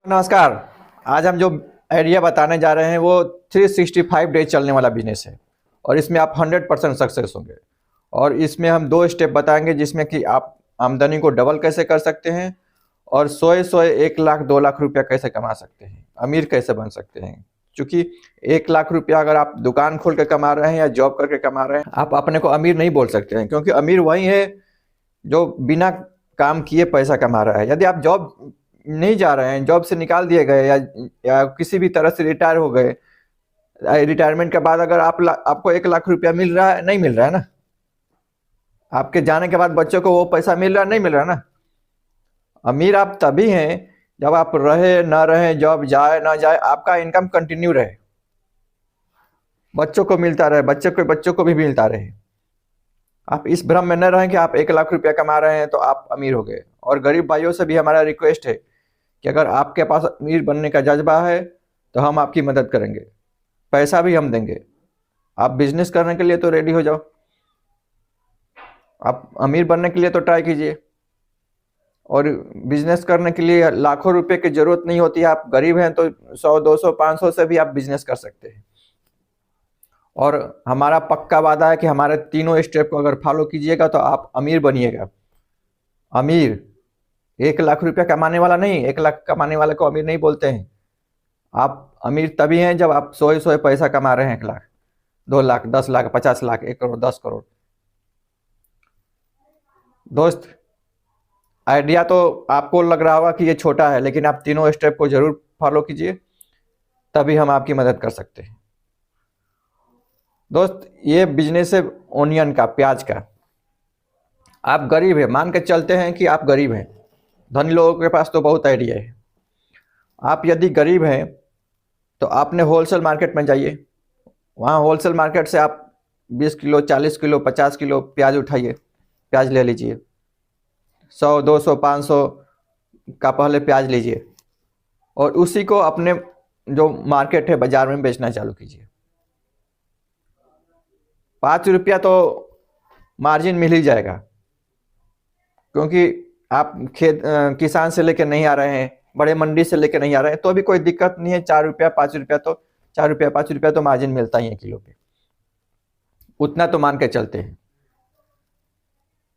नमस्कार। आज हम जो आइडिया बताने जा रहे हैं वो 365 डेज चलने वाला बिजनेस है और इसमें आप 100% सक्सेस होंगे। और इसमें हम 2 स्टेप बताएंगे जिसमें कि आप आमदनी को डबल कैसे कर सकते हैं और सोए 1 लाख 2 लाख रुपया कैसे कमा सकते हैं, अमीर कैसे बन सकते हैं। क्योंकि 1 लाख रुपया अगर आप दुकान खोल के कमा रहे हैं या जॉब करके कमा रहे हैं, आप अपने को अमीर नहीं बोल सकते हैं, क्योंकि अमीर वही है जो बिना काम किए पैसा कमा रहा है। यदि आप जॉब नहीं जा रहे हैं, जॉब से निकाल दिए गए या किसी भी तरह से रिटायर हो गए, रिटायरमेंट के बाद अगर आपको 1 लाख रुपया मिल रहा है, नहीं मिल रहा है ना। आपके जाने के बाद बच्चों को वो पैसा मिल रहा है, नहीं मिल रहा है ना। अमीर आप तभी हैं जब आप रहे ना रहे, जॉब जाए ना जाए, आपका इनकम कंटिन्यू रहे, बच्चों को मिलता रहे, बच्चों को भी मिलता रहे। आप इस भ्रम में न रहें कि आप 1 लाख रुपया कमा रहे हैं तो आप अमीर हो गए। और गरीब भाइयों से भी हमारा रिक्वेस्ट है कि अगर आपके पास अमीर बनने का जज्बा है तो हम आपकी मदद करेंगे, पैसा भी हम देंगे। आप बिजनेस करने के लिए तो रेडी हो जाओ, आप अमीर बनने के लिए तो ट्राई कीजिए। और बिजनेस करने के लिए लाखों रुपए की जरूरत नहीं होती है। आप गरीब हैं तो 100 200 500 से भी आप बिजनेस कर सकते हैं। और हमारा पक्का वादा है कि हमारे तीनों स्टेप को अगर फॉलो कीजिएगा तो आप अमीर बनिएगा। अमीर 1 लाख रुपया कमाने वाला नहीं, 1 लाख कमाने वाले को अमीर नहीं बोलते हैं। आप अमीर तभी हैं जब आप सोए पैसा कमा रहे हैं। 1 लाख 2 लाख 10 लाख 50 लाख 1 करोड़ 10 करोड़। दोस्त, आइडिया तो आपको लग रहा होगा कि ये छोटा है, लेकिन आप तीनों स्टेप को जरूर फॉलो कीजिए, तभी हम आपकी मदद कर सकते हैं। दोस्त, ये बिजनेस है ओनियन का, प्याज का। आप गरीब हैं, मान के चलते हैं कि आप गरीब हैं, धनी लोगों के पास तो बहुत आइडिया है। आप यदि गरीब हैं तो आपने होलसेल मार्केट में जाइए, वहाँ होलसेल मार्केट से आप 20 किलो 40 किलो 50 किलो प्याज उठाइए, प्याज ले लीजिए। 100 200 500 का पहले प्याज लीजिए और उसी को अपने जो मार्केट है बाजार में बेचना चालू कीजिए। 5 रुपया तो मार्जिन मिल ही जाएगा, क्योंकि आप किसान से लेकर नहीं आ रहे हैं, बड़े मंडी से लेकर नहीं आ रहे हैं, तो भी कोई दिक्कत नहीं है। 4 रुपया 5 रुपया तो 4 रुपया 5 रुपया तो मार्जिन मिलता ही है किलो पे, उतना तो मान के चलते हैं।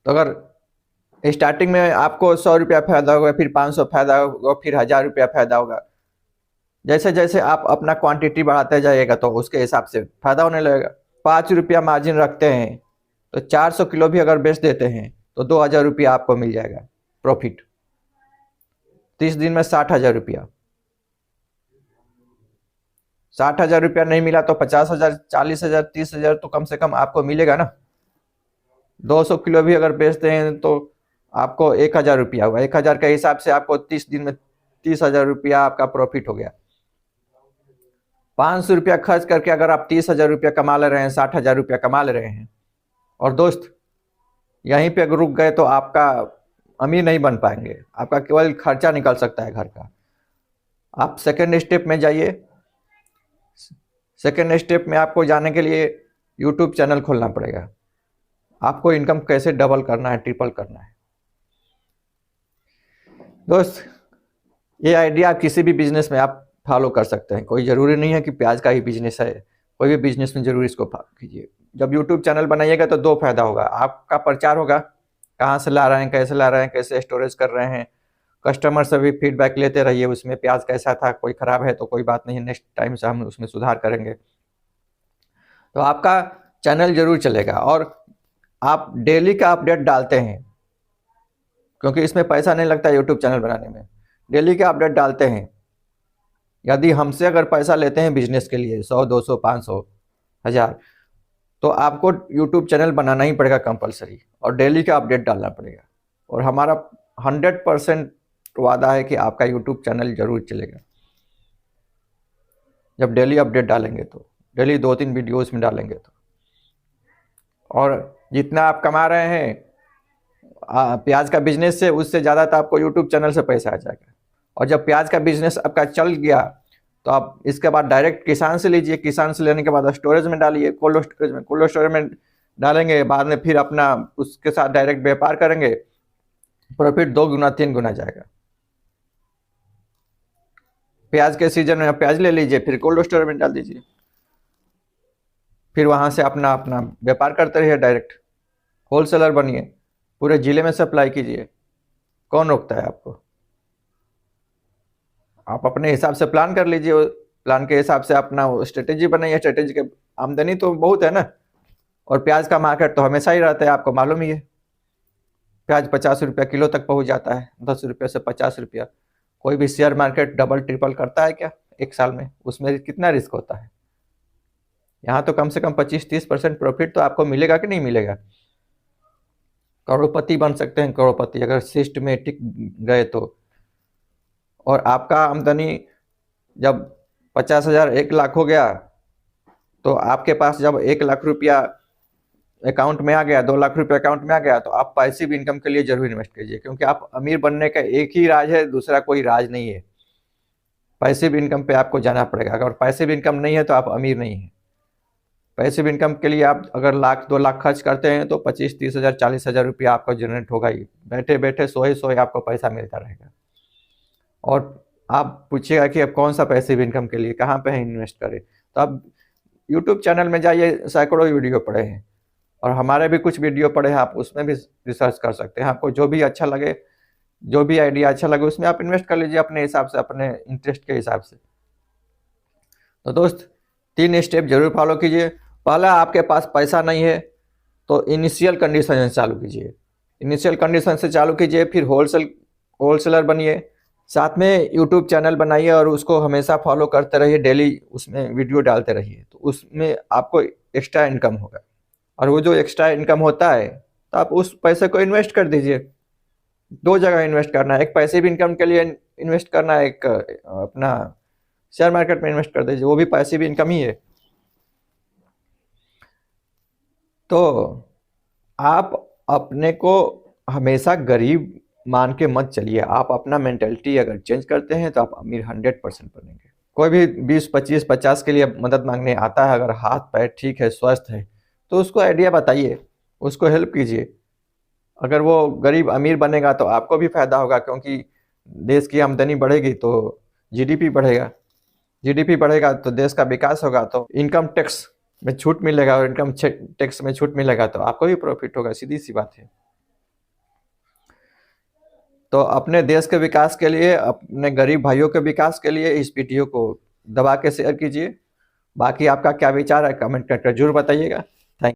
तो अगर स्टार्टिंग में आपको 100 रुपया फायदा होगा, फिर 500 फायदा होगा, फिर 1000 रुपया फायदा होगा, जैसे जैसे आप अपना क्वांटिटी बढ़ाते जाइएगा तो उसके हिसाब से फायदा होने लगेगा। 5 रुपया मार्जिन रखते हैं तो 400 किलो भी अगर बेच देते हैं तो 2000 रुपया आपको मिल जाएगा प्रॉफिट। 30 दिन में 60,000 रुपया। 60,000 रुपया नहीं मिला तो 50,000 40,000 30,000 तो कम से कम आपको मिलेगा ना। 200 किलो भी अगर बेचते हैं तो आपको 1,000 रुपया हुआ। 1,000 के हिसाब से आपको 30 दिन में 30,000 रुपया आपका प्रॉफिट हो गया। 500 रुपया खर्च करके अगर आप 30,000 रुपया कमा ले रहे हैं, 60,000 रुपया कमा ले रहे हैं, और दोस्त यहीं पे अगर रुक गए तो आपका अमीर नहीं बन पाएंगे, आपका केवल खर्चा निकल सकता है घर का। आप सेकेंड स्टेप में जाइए। सेकेंड स्टेप में आपको जाने के लिए यूट्यूब चैनल खोलना पड़ेगा। आपको इनकम कैसे डबल करना है, ट्रिपल करना है। दोस्त, ये आइडिया किसी भी बिजनेस में आप फॉलो कर सकते हैं। कोई ज़रूरी नहीं है कि प्याज का ही बिजनेस है, कोई भी बिजनेस में ज़रूर इसको फॉलो कीजिए। जब यूट्यूब चैनल बनाइएगा तो 2 फायदा होगा। आपका प्रचार होगा, कहाँ से ला रहे हैं, कैसे ला रहे हैं, कैसे स्टोरेज कर रहे हैं। कस्टमर से भी फीडबैक लेते रहिए, उसमें प्याज कैसा था, कोई ख़राब है तो कोई बात नहीं, नेक्स्ट टाइम से हम उसमें सुधार करेंगे। तो आपका चैनल जरूर चलेगा। और आप डेली का अपडेट डालते हैं, क्योंकि इसमें पैसा नहीं लगता यूट्यूब चैनल बनाने में। डेली का अपडेट डालते हैं। यदि हमसे अगर पैसा लेते हैं बिजनेस के लिए 100 200 500 1000, तो आपको यूट्यूब चैनल बनाना ही पड़ेगा कंपलसरी, और डेली का अपडेट डालना पड़ेगा। और हमारा 100% वादा है कि आपका यूट्यूब चैनल जरूर चलेगा जब डेली अपडेट डालेंगे, तो डेली 2-3 वीडियोस में डालेंगे तो। और जितना आप कमा रहे हैं प्याज का बिजनेस से, उससे ज़्यादा तो आपको यूट्यूब चैनल से पैसा आ जाएगा। और जब प्याज का बिजनेस आपका चल गया तो आप इसके बाद डायरेक्ट किसान से लीजिए। किसान से लेने के बाद स्टोरेज में डालिए, कोल्ड स्टोरेज में डालेंगे, बाद में फिर अपना उसके साथ डायरेक्ट व्यापार करेंगे, प्रॉफिट 2 गुना 3 गुना जाएगा। प्याज के सीजन में आप प्याज ले लीजिए, फिर कोल्ड स्टोर में डाल दीजिए, फिर वहाँ से अपना अपना व्यापार करते रहिए, डायरेक्ट होलसेलर बनिए, पूरे ज़िले में सप्लाई कीजिए। कौन रोकता है आपको? आप अपने हिसाब से प्लान कर लीजिए, प्लान के हिसाब से अपना स्ट्रेटेजी बनाइए। स्ट्रेटेजी के आमदनी तो बहुत है ना, और प्याज का मार्केट तो हमेशा ही रहता है, आपको मालूम ही है। प्याज 50 रुपया किलो तक पहुंच जाता है, 10 रुपये से 50 रुपया। कोई भी शेयर मार्केट डबल ट्रिपल करता है क्या एक साल में? उसमें कितना रिस्क होता है? यहाँ तो कम से कम 25-30% प्रॉफिट तो आपको मिलेगा कि नहीं मिलेगा? करोड़पति बन सकते हैं, करोड़पति, अगर सिस्टमेटिक गए तो। और आपका आमदनी जब 50,000 1 लाख हो गया, तो आपके पास जब 1 लाख रुपया अकाउंट में आ गया, 2 लाख रुपया अकाउंट में आ गया, तो आप पैसिव इनकम के लिए जरूर इन्वेस्ट कीजिए, क्योंकि आप अमीर बनने का एक ही राज है, दूसरा कोई राज नहीं है। पैसिव इनकम पे आपको जाना पड़ेगा। अगर पैसिव इनकम नहीं है तो आप अमीर नहीं हैं। पैसिव इनकम के लिए आप अगर 1 लाख 2 लाख खर्च करते हैं तो 25-30 हज़ार 40 हज़ार रुपया आपका जनरेट होगा ही, बैठे बैठे सोए सोए आपको पैसा मिलता रहेगा। और आप पूछिएगा कि अब कौन सा पैसिव इनकम के लिए कहाँ पे इन्वेस्ट करें, तो आप यूट्यूब चैनल में जाइए, सैकड़ों वीडियो पड़े हैं, और हमारे भी कुछ वीडियो पड़े हैं, आप उसमें भी रिसर्च कर सकते हैं। आपको जो भी अच्छा लगे, जो भी आइडिया अच्छा लगे, उसमें आप इन्वेस्ट कर लीजिए अपने हिसाब से, अपने इंटरेस्ट के हिसाब से। तो दोस्त, 3 स्टेप जरूर फॉलो कीजिए। पहला, आपके पास पैसा नहीं है तो इनिशियल कंडीशन से चालू कीजिए, इनिशियल कंडीशन से चालू कीजिए, फिर होलसेलर बनिए, साथ में यूट्यूब चैनल बनाइए और उसको हमेशा फॉलो करते रहिए, डेली उसमें वीडियो डालते रहिए, तो उसमें आपको एक्स्ट्रा इनकम होगा। और वो जो एक्स्ट्रा इनकम होता है तो आप उस पैसे को इन्वेस्ट कर दीजिए। 2 जगह इन्वेस्ट करना है, एक पैसिव इनकम के लिए इन्वेस्ट करना है, एक अपना शेयर मार्केट में इन्वेस्ट कर दीजिए, वो भी पैसिव इनकम ही है। तो आप अपने को हमेशा गरीब मान के मत चलिए। आप अपना मेंटेलिटी अगर चेंज करते हैं तो आप अमीर 100% बनेंगे। कोई भी 20, 25, 50 के लिए मदद मांगने आता है, अगर हाथ पैर ठीक है, स्वस्थ है, तो उसको आइडिया बताइए, उसको हेल्प कीजिए। अगर वो गरीब अमीर बनेगा तो आपको भी फायदा होगा, क्योंकि देश की आमदनी बढ़ेगी तो जीडीपी बढ़ेगा, जीडीपी बढ़ेगा तो देश का विकास होगा, तो इनकम टैक्स में छूट मिलेगा, और इनकम टैक्स में छूट मिलेगा तो आपको भी प्रॉफिट होगा, सीधी सी बात है। तो अपने देश के विकास के लिए, अपने गरीब भाइयों के विकास के लिए इस वीडियो को दबा के शेयर कीजिए। बाकी आपका क्या विचार है कमेंट करके जरूर बताइएगा।